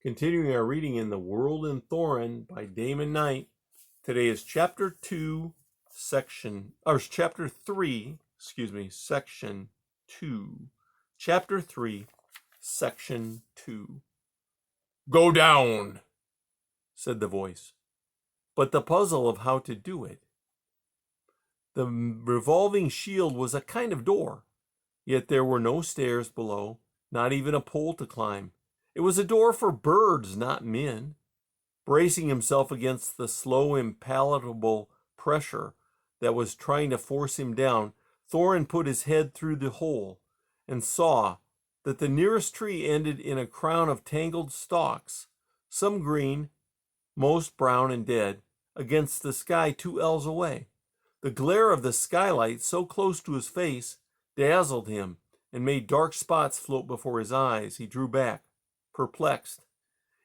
Continuing our reading in the World and Thorinn by Damon Knight. Today is chapter 3, section 2. Chapter 3, section 2. Go down, said the voice. But the puzzle of how to do it. The revolving shield was a kind of door, yet there were no stairs below, not even a pole to climb. It was a door for birds, not men. Bracing himself against the slow, impalpable pressure that was trying to force him down, Thornton put his head through the hole and saw that the nearest tree ended in a crown of tangled stalks, some green, most brown and dead, against the sky 2 ells away. The glare of the skylight, so close to his face, dazzled him and made dark spots float before his eyes. He drew back, perplexed.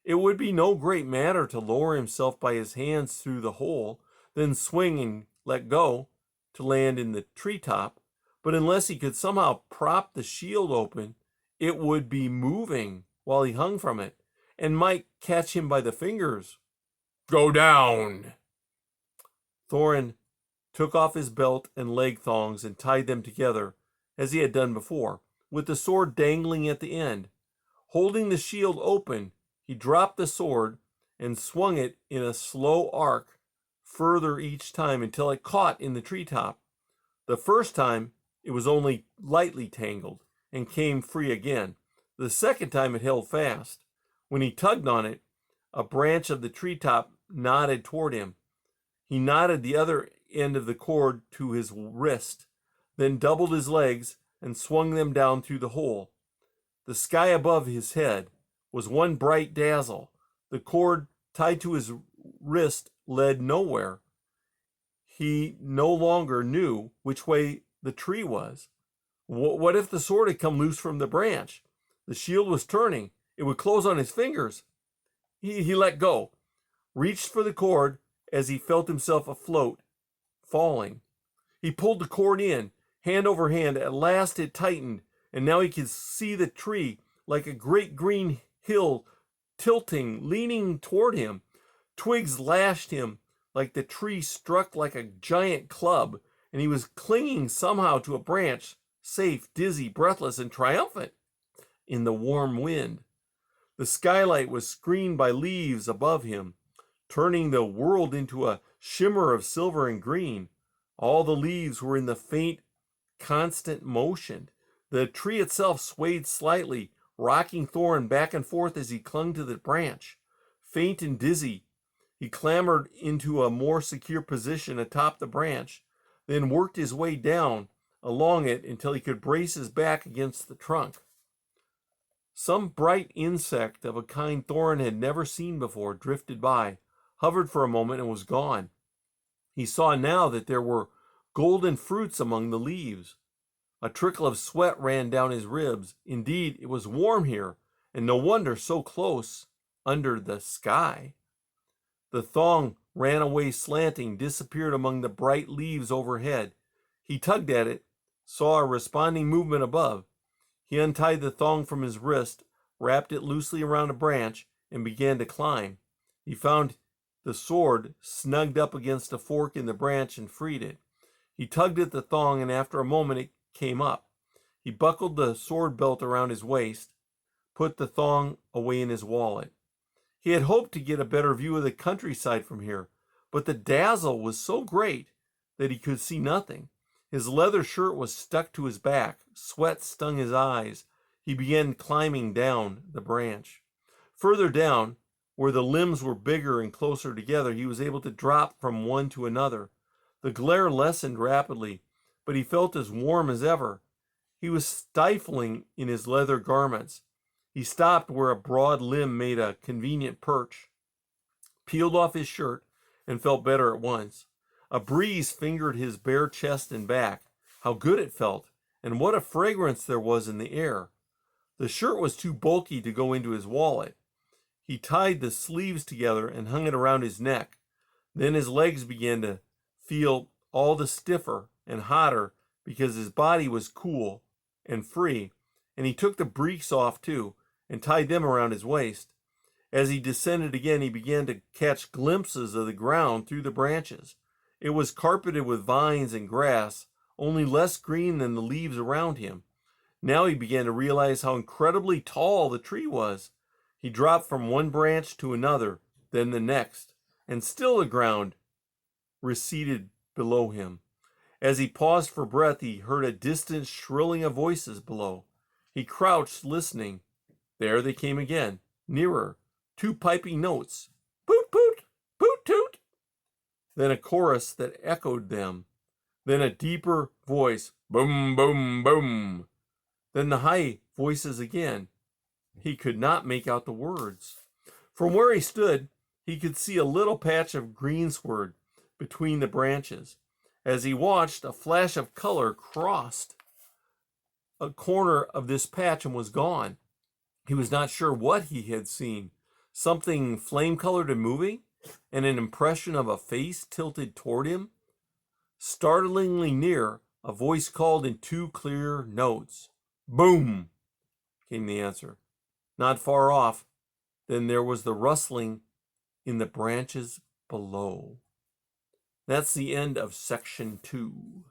It would be no great matter to lower himself by his hands through the hole, then swing and let go to land in the treetop, but unless he could somehow prop the shield open, it would be moving while he hung from it, and might catch him by the fingers. Go down! Thornton took off his belt and leg thongs and tied them together, as he had done before, with the sword dangling at the end. Holding the shield open, he dropped the sword and swung it in a slow arc further each time until it caught in the treetop. The first time, it was only lightly tangled and came free again. The second time, it held fast. When he tugged on it, a branch of the treetop nodded toward him. He knotted the other end of the cord to his wrist, then doubled his legs and swung them down through the hole. The sky above his head was one bright dazzle. The cord tied to his wrist led nowhere. He no longer knew which way the tree was. What if the sword had come loose from the branch? The shield was turning. It would close on his fingers. He let go, reached for the cord as he felt himself afloat, falling. He pulled the cord in, hand over hand. At last it tightened, and now he could see the tree like a great green hill tilting, leaning toward him. Twigs lashed him like the tree struck like a giant club, and he was clinging somehow to a branch, safe, dizzy, breathless, and triumphant in the warm wind. The skylight was screened by leaves above him, turning the world into a shimmer of silver and green. All the leaves were in the faint, constant motion. The tree itself swayed slightly, rocking Thornton back and forth as he clung to the branch. Faint and dizzy, he clambered into a more secure position atop the branch, then worked his way down along it until he could brace his back against the trunk. Some bright insect of a kind Thornton had never seen before drifted by, hovered for a moment, and was gone. He saw now that there were golden fruits among the leaves. A trickle of sweat ran down his ribs. Indeed, it was warm here, and no wonder, so close under the sky. The thong ran away slanting, disappeared among the bright leaves overhead. He tugged at it, saw a responding movement above. He untied the thong from his wrist, wrapped it loosely around a branch, and began to climb. He found the sword snugged up against a fork in the branch and freed it. He tugged at the thong, and after a moment it came up. He buckled the sword belt around his waist, put the thong away in his wallet. He had hoped to get a better view of the countryside from here, but the dazzle was so great that he could see nothing. His leather shirt was stuck to his back. Sweat stung his eyes. He began climbing down the branch. Further down, where the limbs were bigger and closer together, he was able to drop from one to another. The glare lessened rapidly, but he felt as warm as ever. He was stifling in his leather garments. He stopped where a broad limb made a convenient perch, peeled off his shirt, and felt better at once. A breeze fingered his bare chest and back. How good it felt, and what a fragrance there was in the air. The shirt was too bulky to go into his wallet. He tied the sleeves together and hung it around his neck. Then his legs began to feel all the stiffer and hotter because his body was cool and free, and he took the breeks off too and tied them around his waist. As he descended again, he began to catch glimpses of the ground through the branches. It was carpeted with vines and grass, only less green than the leaves around him. Now he began to realize how incredibly tall the tree was. He dropped from one branch to another, then the next, and still the ground receded below him. As he paused for breath, he heard a distant shrilling of voices below. He crouched, listening. There they came again, nearer, 2 piping notes. Poot, poot, poot, toot. Then a chorus that echoed them. Then a deeper voice, boom, boom, boom. Then the high voices again. He could not make out the words. From where he stood, he could see a little patch of greensward between the branches. As he watched, a flash of color crossed a corner of this patch and was gone. He was not sure what he had seen. Something flame-colored and moving, and an impression of a face tilted toward him. Startlingly near, a voice called in 2 clear notes. Boom, came the answer. Not far off, then there was the rustling in the branches below. That's the end of section 2.